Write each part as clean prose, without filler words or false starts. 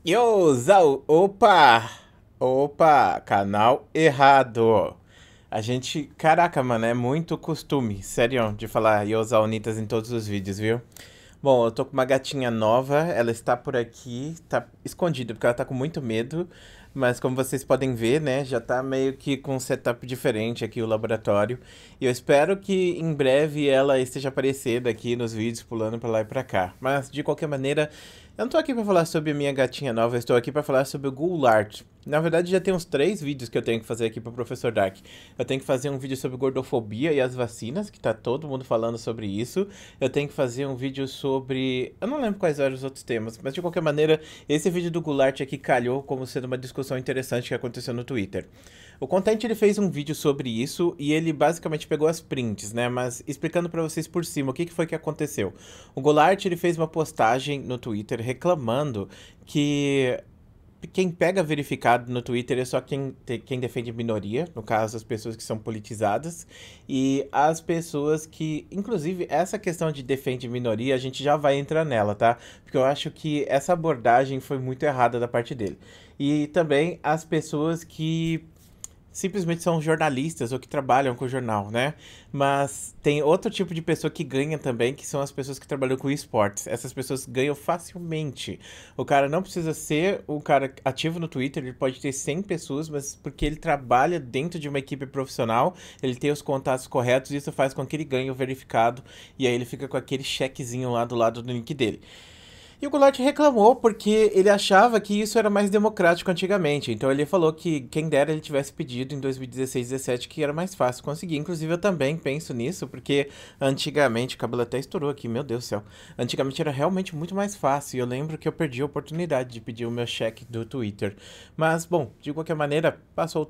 Yo, Zau, opa! Opa, canal errado. Caraca, mano, é muito costume, sério, de falar Yo, Zaunitas em todos os vídeos, viu? Bom, eu tô com uma gatinha nova, ela está por aqui, tá escondida porque ela tá com muito medo, mas como vocês podem ver, né, já tá meio que com um setup diferente aqui o laboratório. E eu espero que em breve ela esteja aparecendo aqui nos vídeos, pulando pra lá e pra cá. Mas de qualquer maneira, eu não tô aqui pra falar sobre a minha gatinha nova, eu estou aqui pra falar sobre o Goulart. Na verdade, já tem uns 3 vídeos que eu tenho que fazer aqui pro Professor Dark. Eu tenho que fazer um vídeo sobre gordofobia e as vacinas, que tá todo mundo falando sobre isso. Eu tenho que fazer um vídeo sobre... Eu não lembro quais eram os outros temas, mas de qualquer maneira, esse vídeo do Goulart aqui calhou como sendo uma discussão interessante que aconteceu no Twitter. O Content ele fez um vídeo sobre isso e ele basicamente pegou as prints, né? Mas explicando pra vocês por cima o que foi que aconteceu. O Goulart ele fez uma postagem no Twitter reclamando que quem pega verificado no Twitter é só quem defende minoria, no caso, as pessoas que são politizadas, e as pessoas que, inclusive, essa questão de defende minoria, a gente já vai entrar nela, tá? Porque eu acho que essa abordagem foi muito errada da parte dele. E também as pessoas que simplesmente são jornalistas ou que trabalham com o jornal, né? Mas tem outro tipo de pessoa que ganha também, que são as pessoas que trabalham com esportes. Essas pessoas ganham facilmente. O cara não precisa ser um cara ativo no Twitter, ele pode ter 100 pessoas, mas porque ele trabalha dentro de uma equipe profissional, ele tem os contatos corretos, e isso faz com que ele ganhe o verificado, e aí ele fica com aquele chequezinho lá do lado do link dele. E o Goulart reclamou porque ele achava que isso era mais democrático antigamente. Então ele falou que quem dera ele tivesse pedido em 2016, 17 que era mais fácil conseguir. Inclusive eu também penso nisso, porque antigamente, o cabelo até estourou aqui, meu Deus do céu. Antigamente era realmente muito mais fácil. E eu lembro que eu perdi a oportunidade de pedir o meu cheque do Twitter. Mas, bom, de qualquer maneira, passou o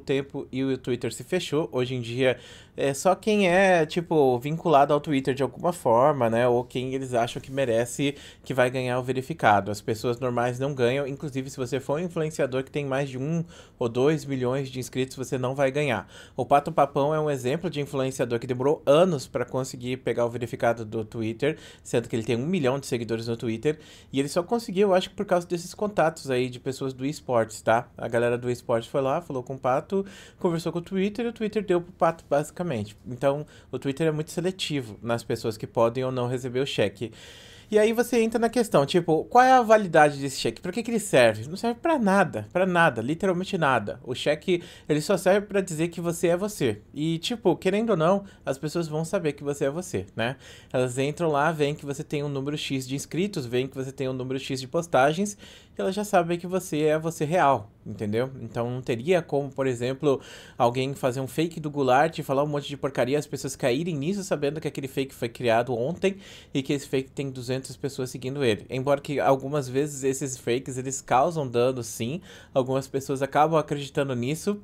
tempo e o Twitter se fechou. Hoje em dia é só quem é, tipo, vinculado ao Twitter de alguma forma, né? Ou quem eles acham que merece que vai ganhar o verificado. As pessoas normais não ganham. Inclusive, se você for um influenciador que tem mais de 1 ou 2 milhões de inscritos, você não vai ganhar. O Pato Papão é um exemplo de influenciador que demorou anos para conseguir pegar o verificado do Twitter, sendo que ele tem 1 milhão de seguidores no Twitter. E ele só conseguiu, eu acho que por causa desses contatos aí de pessoas do esportes, tá? A galera do esportes foi lá, falou com o Pato, conversou com o Twitter e o Twitter deu pro Pato, basicamente. Então, o Twitter é muito seletivo nas pessoas que podem ou não receber o cheque. E aí você entra na questão, tipo, qual é a validade desse cheque? Pra que ele serve? Não serve pra nada, literalmente nada. O cheque, ele só serve pra dizer que você é você. E, tipo, querendo ou não, as pessoas vão saber que você é você, né? Elas entram lá, veem que você tem um número X de inscritos, veem que você tem um número X de postagens, e elas já sabem que você é você real, entendeu? Então não teria como, por exemplo, alguém fazer um fake do Goulart e falar um monte de porcaria, as pessoas caírem nisso sabendo que aquele fake foi criado ontem e que esse fake tem 200 pessoas seguindo ele. Embora que algumas vezes esses fakes eles causam dano, sim, algumas pessoas acabam acreditando nisso.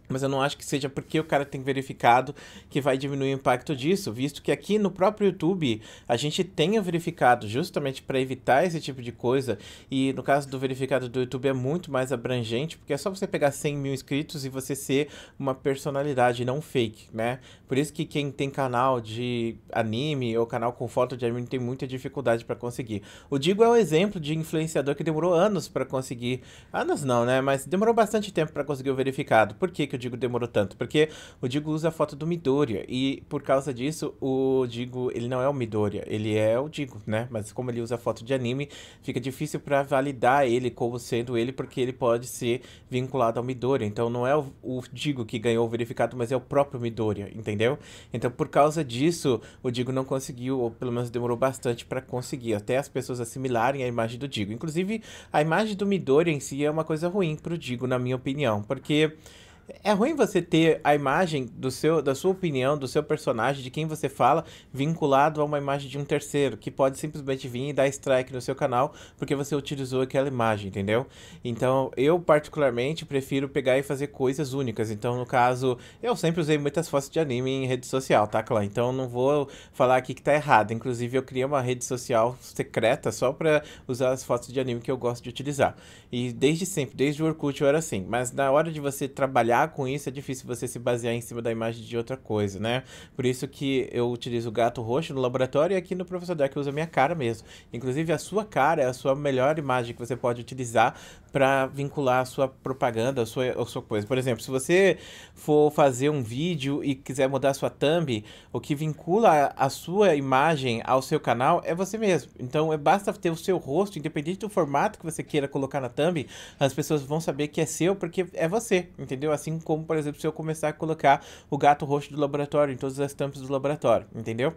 Mas eu não acho que seja porque o cara tem verificado que vai diminuir o impacto disso, visto que aqui no próprio YouTube a gente tenha verificado justamente para evitar esse tipo de coisa. E no caso do verificado do YouTube é muito mais abrangente, porque é só você pegar 100 mil inscritos e você ser uma personalidade, não fake, né? Por isso que quem tem canal de anime ou canal com foto de anime tem muita dificuldade para conseguir. O Digo é um exemplo de influenciador que demorou anos para conseguir. Anos não, né? Mas demorou bastante tempo para conseguir o verificado. Por que o Digo demorou tanto? Porque o Digo usa a foto do Midoriya e por causa disso o Digo, ele não é o Midoriya, ele é o Digo, né? Mas como ele usa a foto de anime, fica difícil para validar ele como sendo ele porque ele pode ser vinculado ao Midoriya. Então não é o Digo que ganhou o verificado, mas é o próprio Midoriya, entendeu? Então por causa disso, o Digo não conseguiu, ou pelo menos demorou bastante para conseguir, até as pessoas assimilarem a imagem do Digo. Inclusive, a imagem do Midoriya em si é uma coisa ruim pro Digo, na minha opinião, porque é ruim você ter a imagem da sua opinião, do seu personagem, de quem você fala, vinculado a uma imagem de um terceiro, que pode simplesmente vir e dar strike no seu canal porque você utilizou aquela imagem, entendeu? Então, eu particularmente prefiro pegar e fazer coisas únicas. Então, no caso, eu sempre usei muitas fotos de anime em rede social, tá, Clã? Então, não vou falar aqui que tá errado. Inclusive, eu criei uma rede social secreta só pra usar as fotos de anime que eu gosto de utilizar. E desde sempre, desde o Orkut eu era assim. Mas na hora de você trabalhar trabalhar com isso, é difícil você se basear em cima da imagem de outra coisa, né? Por isso que eu utilizo o gato roxo no laboratório e aqui no Professor Deck eu uso a minha cara mesmo. Inclusive, a sua cara é a sua melhor imagem que você pode utilizar para vincular a sua propaganda, a sua coisa. Por exemplo, se você for fazer um vídeo e quiser mudar a sua thumb, o que vincula a sua imagem ao seu canal é você mesmo. Então, basta ter o seu rosto, independente do formato que você queira colocar na thumb, as pessoas vão saber que é seu porque é você, entendeu? Assim como, por exemplo, se eu começar a colocar o gato roxo do laboratório em todas as thumbs do laboratório, entendeu?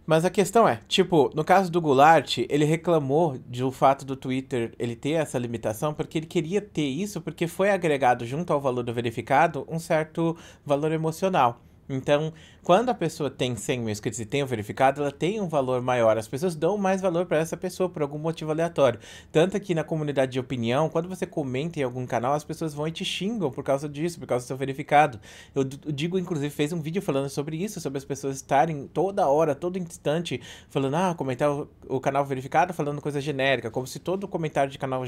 Mas a questão é, tipo, no caso do Goulart, ele reclamou do fato do Twitter ele ter essa limitação porque ele queria ter isso porque foi agregado junto ao valor do verificado um certo valor emocional. Então, quando a pessoa tem 100 mil inscritos e tem o verificado, ela tem um valor maior. As pessoas dão mais valor para essa pessoa por algum motivo aleatório. Tanto que na comunidade de opinião, quando você comenta em algum canal, as pessoas vão e te xingam por causa disso, por causa do seu verificado. Eu digo, inclusive, fez um vídeo falando sobre isso, sobre as pessoas estarem toda hora, todo instante, falando, comentar o canal verificado, falando coisa genérica, como se todo comentário de canal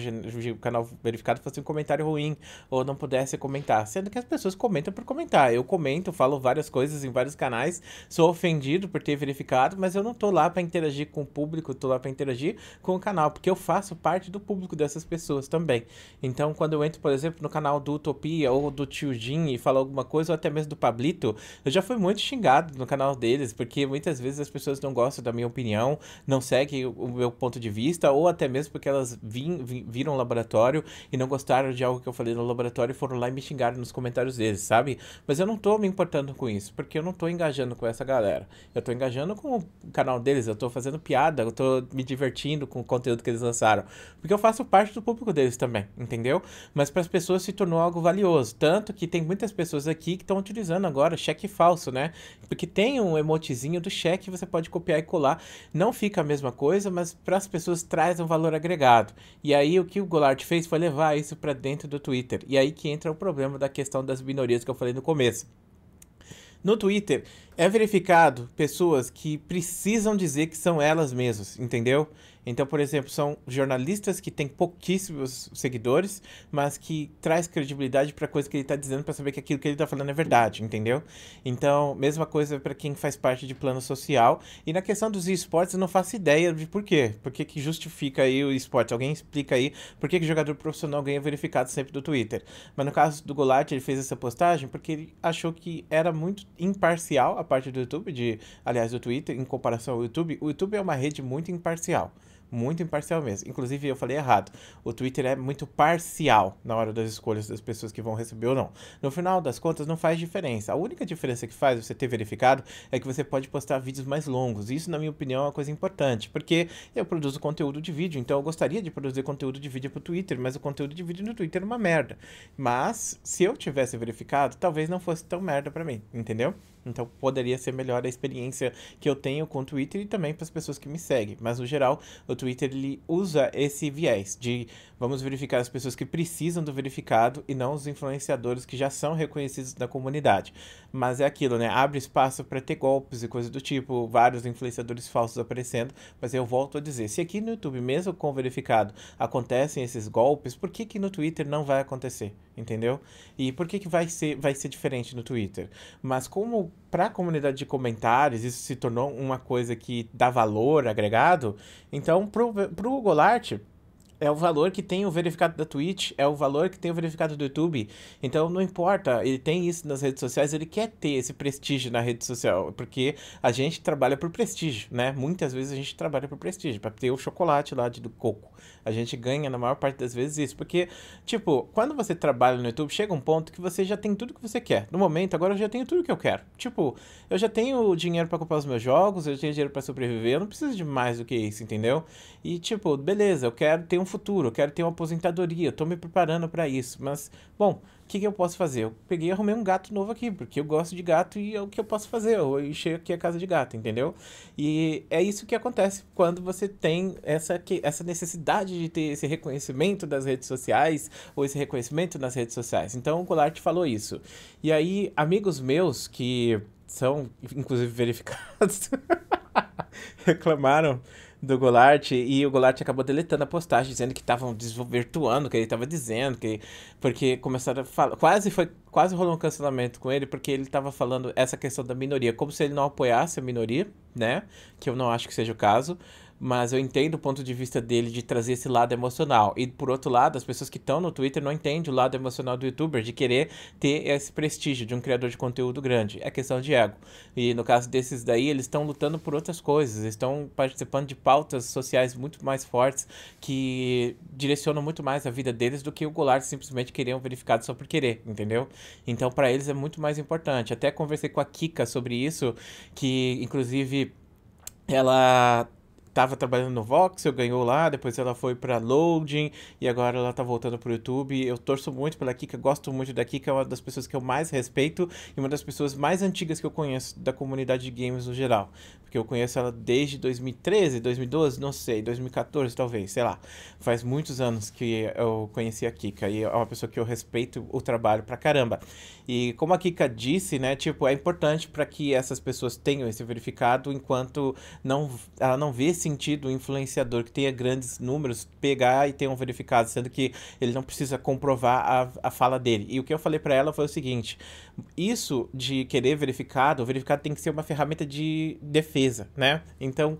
verificado fosse um comentário ruim, ou não pudesse comentar. Sendo que as pessoas comentam por comentar. Eu comento, falo várias coisas em vários canais, sou ofendido por ter verificado, mas eu não tô lá para interagir com o público, tô lá para interagir com o canal, porque eu faço parte do público dessas pessoas também. Então, quando eu entro, por exemplo, no canal do Utopia ou do Tio Jin e falo alguma coisa, ou até mesmo do Pablito, eu já fui muito xingado no canal deles, porque muitas vezes as pessoas não gostam da minha opinião, não seguem o meu ponto de vista, ou até mesmo porque elas viram o laboratório e não gostaram de algo que eu falei no laboratório e foram lá e me xingaram nos comentários deles, sabe? Mas eu não tô me importando com isso, porque eu não tô engajando com essa galera. Eu tô engajando com o canal deles, eu tô fazendo piada, eu tô me divertindo com o conteúdo que eles lançaram. Porque eu faço parte do público deles também, entendeu? Mas para as pessoas se tornou algo valioso. Tanto que tem muitas pessoas aqui que estão utilizando agora cheque falso, né? Porque tem um emotezinho do cheque que você pode copiar e colar. Não fica a mesma coisa, mas para as pessoas traz um valor agregado. E aí o que o Goulart fez foi levar isso para dentro do Twitter. E aí que entra o problema da questão das minorias que eu falei no começo. No Twitter, é verificado pessoas que precisam dizer que são elas mesmas, entendeu? Então, por exemplo, são jornalistas que têm pouquíssimos seguidores, mas que traz credibilidade para a coisa que ele está dizendo para saber que aquilo que ele está falando é verdade, entendeu? Então, mesma coisa para quem faz parte de plano social. E na questão dos esportes, eu não faço ideia de por quê. Por que que justifica aí o esporte? Alguém explica aí por que que jogador profissional ganha verificado sempre do Twitter. Mas no caso do Goulart, ele fez essa postagem porque ele achou que era muito imparcial a parte do YouTube, aliás, do Twitter, em comparação ao YouTube. O YouTube é uma rede muito imparcial. Muito imparcial mesmo. Inclusive, eu falei errado. O Twitter é muito parcial na hora das escolhas das pessoas que vão receber ou não. No final das contas, não faz diferença. A única diferença que faz você ter verificado é que você pode postar vídeos mais longos. Isso, na minha opinião, é uma coisa importante. Porque eu produzo conteúdo de vídeo, então eu gostaria de produzir conteúdo de vídeo pro Twitter, mas o conteúdo de vídeo no Twitter é uma merda. Mas, se eu tivesse verificado, talvez não fosse tão merda pra mim, entendeu? Então poderia ser melhor a experiência que eu tenho com o Twitter e também para as pessoas que me seguem. Mas no geral, o Twitter ele usa esse viés de vamos verificar as pessoas que precisam do verificado e não os influenciadores que já são reconhecidos na comunidade. Mas é aquilo, né? Abre espaço para ter golpes e coisa do tipo, vários influenciadores falsos aparecendo. Mas eu volto a dizer, se aqui no YouTube, mesmo com verificado, acontecem esses golpes, por que que no Twitter não vai acontecer? Entendeu? E por que que vai ser diferente no Twitter? Mas como para a comunidade de comentários isso se tornou uma coisa que dá valor agregado, então pro Goulart é o valor que tem o verificado da Twitch, é o valor que tem o verificado do YouTube. Então não importa, ele tem isso nas redes sociais, ele quer ter esse prestígio na rede social, porque a gente trabalha por prestígio, né? Muitas vezes a gente trabalha por prestígio, para ter o chocolate lá do coco. A gente ganha na maior parte das vezes isso, porque, tipo, quando você trabalha no YouTube, chega um ponto que você já tem tudo que você quer. No momento, agora eu já tenho tudo que eu quero. Tipo, eu já tenho dinheiro para comprar os meus jogos, eu já tenho dinheiro para sobreviver, eu não preciso de mais do que isso, entendeu? E, tipo, beleza, eu quero ter um futuro, eu quero ter uma aposentadoria, eu tô me preparando para isso, mas, bom, o que que eu posso fazer? Eu peguei e arrumei um gato novo aqui, porque eu gosto de gato e é o que eu posso fazer, eu enchei aqui a casa de gato, entendeu? E é isso que acontece quando você tem essa necessidade de ter esse reconhecimento das redes sociais, ou esse reconhecimento nas redes sociais. Então o Goulart falou isso. E aí, amigos meus que são, inclusive, verificados, reclamaram do Goulart, e o Goulart acabou deletando a postagem, dizendo que estavam desvirtuando o que ele estava dizendo, porque começaram a falar, quase rolou um cancelamento com ele, porque ele estava falando essa questão da minoria, como se ele não apoiasse a minoria, né, que eu não acho que seja o caso, mas eu entendo o ponto de vista dele de trazer esse lado emocional. E por outro lado, as pessoas que estão no Twitter não entendem o lado emocional do youtuber, de querer ter esse prestígio de um criador de conteúdo grande. É questão de ego. E no caso desses daí, eles estão lutando por outras coisas, estão participando de pautas sociais muito mais fortes que direcionam muito mais a vida deles do que o Goulart simplesmente querer um verificado só por querer, entendeu? Então, para eles é muito mais importante. Até conversei com a Kika sobre isso, que inclusive ela tava trabalhando no Voxel, ganhou lá, depois ela foi pra Loading e agora ela tá voltando pro YouTube. Eu torço muito pela Kika, gosto muito da Kika, é uma das pessoas que eu mais respeito e uma das pessoas mais antigas que eu conheço da comunidade de games no geral. Porque eu conheço ela desde 2013, 2012, não sei, 2014 talvez, sei lá. Faz muitos anos que eu conheci a Kika e é uma pessoa que eu respeito o trabalho pra caramba. E como a Kika disse, né, tipo, é importante para que essas pessoas tenham esse verificado enquanto ela não vê sentido o influenciador que tenha grandes números pegar e ter um verificado, sendo que ele não precisa comprovar a fala dele. E o que eu falei para ela foi o seguinte: isso de querer verificado, o verificado tem que ser uma ferramenta de defesa, né? Então,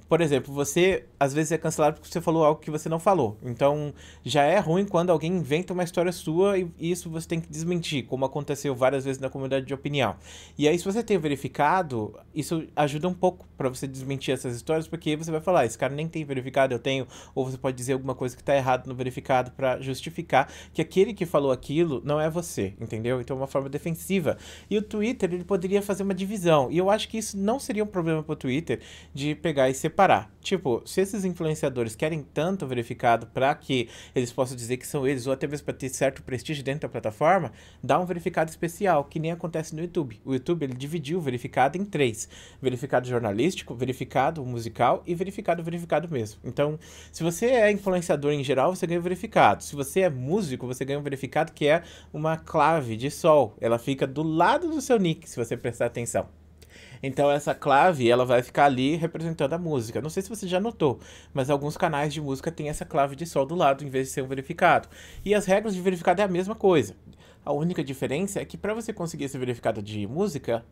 por exemplo, você às vezes é cancelado porque você falou algo que você não falou. Então, já é ruim quando alguém inventa uma história sua e isso você tem que desmentir, como aconteceu várias vezes na comunidade de opinião. E aí, se você tem verificado, isso ajuda um pouco para você desmentir essas histórias, porque aí você vai falar, esse cara nem tem verificado, eu tenho, ou você pode dizer alguma coisa que tá errado no verificado para justificar que aquele que falou aquilo não é você, entendeu? Então, é uma forma defensiva. E o Twitter, ele poderia fazer uma divisão. E eu acho que isso não seria um problema pro Twitter de pegar e separar. Tipo, se esses influenciadores querem tanto verificado para que eles possam dizer que são eles, ou até mesmo para ter certo prestígio dentro da plataforma, dá um verificado especial, que nem acontece no YouTube. O YouTube, ele dividiu o verificado em três: verificado jornalístico, verificado musical e verificado mesmo. Então, se você é influenciador em geral, você ganha um verificado. Se você é músico, você ganha um verificado que é uma clave de sol. Ela fica do lado do seu nick, se você prestar atenção. Então essa clave, ela vai ficar ali representando a música. Não sei se você já notou, mas alguns canais de música têm essa clave de sol do lado em vez de ser um verificado. E as regras de verificado é a mesma coisa. A única diferença é que para você conseguir esse verificado de música,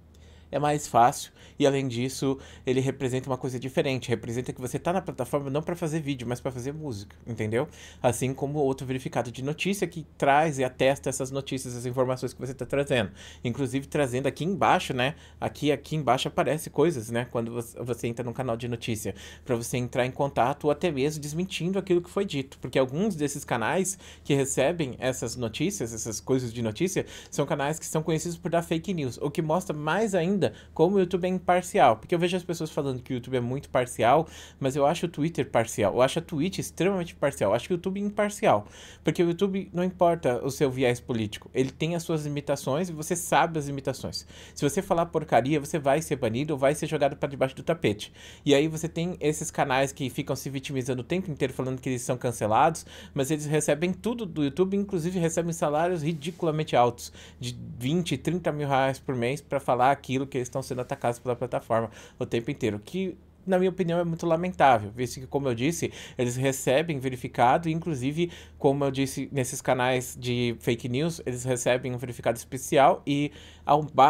é mais fácil e além disso ele representa uma coisa diferente, representa que você tá na plataforma não para fazer vídeo, mas para fazer música, entendeu? Assim como outro verificado de notícia que traz e atesta essas notícias, as informações que você tá trazendo, inclusive trazendo aqui embaixo, né? Aqui embaixo aparece coisas, né? Quando você entra num canal de notícia, para você entrar em contato ou até mesmo desmentindo aquilo que foi dito, porque alguns desses canais que recebem essas notícias, essas coisas de notícia, são canais que são conhecidos por dar fake news, o que mostra mais ainda como o YouTube é imparcial. Porque eu vejo as pessoas falando que o YouTube é muito parcial, mas eu acho o Twitter parcial. Eu acho a Twitch extremamente parcial. Eu acho que o YouTube é imparcial. Porque o YouTube não importa o seu viés político. Ele tem as suas limitações e você sabe as limitações. Se você falar porcaria, você vai ser banido ou vai ser jogado para debaixo do tapete. E aí você tem esses canais que ficam se vitimizando o tempo inteiro falando que eles são cancelados, mas eles recebem tudo do YouTube, inclusive recebem salários ridiculamente altos, de 20, 30 mil reais por mês para falar aquilo que eles estão sendo atacados pela plataforma o tempo inteiro, que na minha opinião é muito lamentável, visto que, como eu disse, eles recebem verificado, e inclusive, como eu disse, nesses canais de fake news, eles recebem um verificado especial e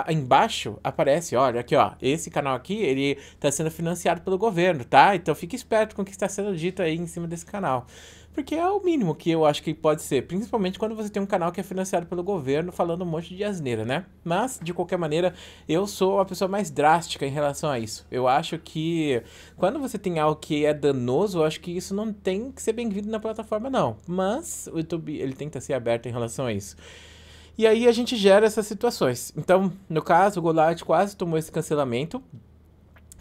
embaixo aparece, olha, aqui ó, esse canal aqui, ele está sendo financiado pelo governo, tá? Então fique esperto com o que está sendo dito aí em cima desse canal. Porque é o mínimo que eu acho que pode ser, principalmente quando você tem um canal que é financiado pelo governo falando um monte de asneira, né? Mas, de qualquer maneira, eu sou a pessoa mais drástica em relação a isso. Eu acho que quando você tem algo que é danoso, eu acho que isso não tem que ser bem-vindo na plataforma, não. Mas o YouTube, ele tenta ser aberto em relação a isso. E aí a gente gera essas situações. Então, no caso, o Goulart quase tomou esse cancelamento.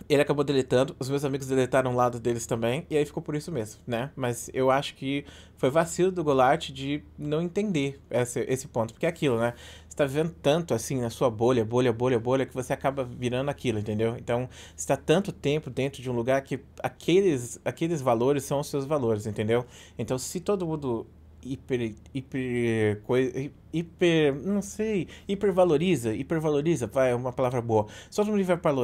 Ele acabou deletando, os meus amigos deletaram o lado deles também, e aí ficou por isso mesmo, né? Mas eu acho que foi vacilo do Goulart de não entender esse ponto, porque é aquilo, né? Você tá vivendo tanto assim na sua bolha, que você acaba virando aquilo, entendeu? Então, você tá tanto tempo dentro de um lugar que aqueles valores são os seus valores, entendeu? Então, se todo mundo não sei, hipervaloriza, vai, é uma palavra boa. Se todo mundo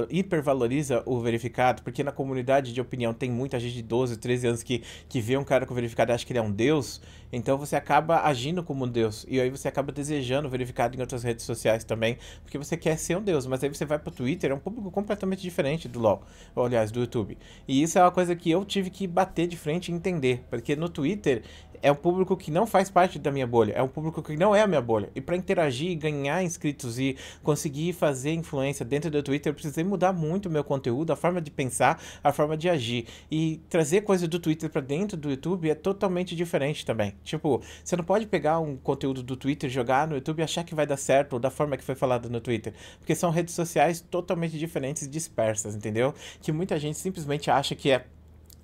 hipervaloriza o verificado, porque na comunidade de opinião tem muita gente de 12, 13 anos que vê um cara com verificado e acha que ele é um deus, então você acaba agindo como um deus, e aí você acaba desejando o verificado em outras redes sociais também, porque você quer ser um deus, mas aí você vai pro Twitter, é um público completamente diferente do LoL, ou aliás, do YouTube. E isso é uma coisa que eu tive que bater de frente e entender, porque no Twitter é um público que não faz parte da minha bolha, é um público que não é a minha bolha. E para interagir, ganhar inscritos e conseguir fazer influência dentro do Twitter, eu precisei mudar muito o meu conteúdo, a forma de pensar, a forma de agir. E trazer coisa do Twitter para dentro do YouTube é totalmente diferente também. Tipo, você não pode pegar um conteúdo do Twitter, jogar no YouTube e achar que vai dar certo, ou da forma que foi falado no Twitter. Porque são redes sociais totalmente diferentes e dispersas, entendeu? Que muita gente simplesmente acha que é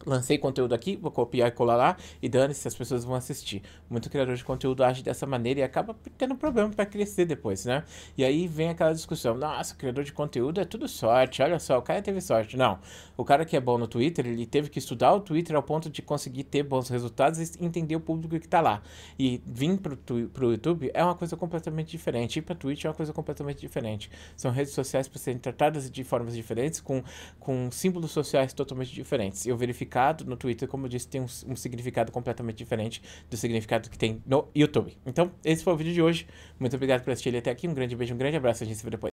lancei conteúdo aqui, vou copiar e colar lá e dane-se, as pessoas vão assistir. Muito criador de conteúdo age dessa maneira e acaba tendo problema para crescer depois, né? E aí vem aquela discussão, nossa, criador de conteúdo é tudo sorte, olha só, o cara teve sorte. Não, o cara que é bom no Twitter, ele teve que estudar o Twitter ao ponto de conseguir ter bons resultados e entender o público que tá lá. E vir pro YouTube é uma coisa completamente diferente, ir pra Twitch é uma coisa completamente diferente. São redes sociais para serem tratadas de formas diferentes, com símbolos sociais totalmente diferentes. Eu verificar no Twitter, como eu disse, tem um significado completamente diferente do significado que tem no YouTube. Então, esse foi o vídeo de hoje. Muito obrigado por assistir ele até aqui. Um grande beijo, um grande abraço. A gente se vê depois.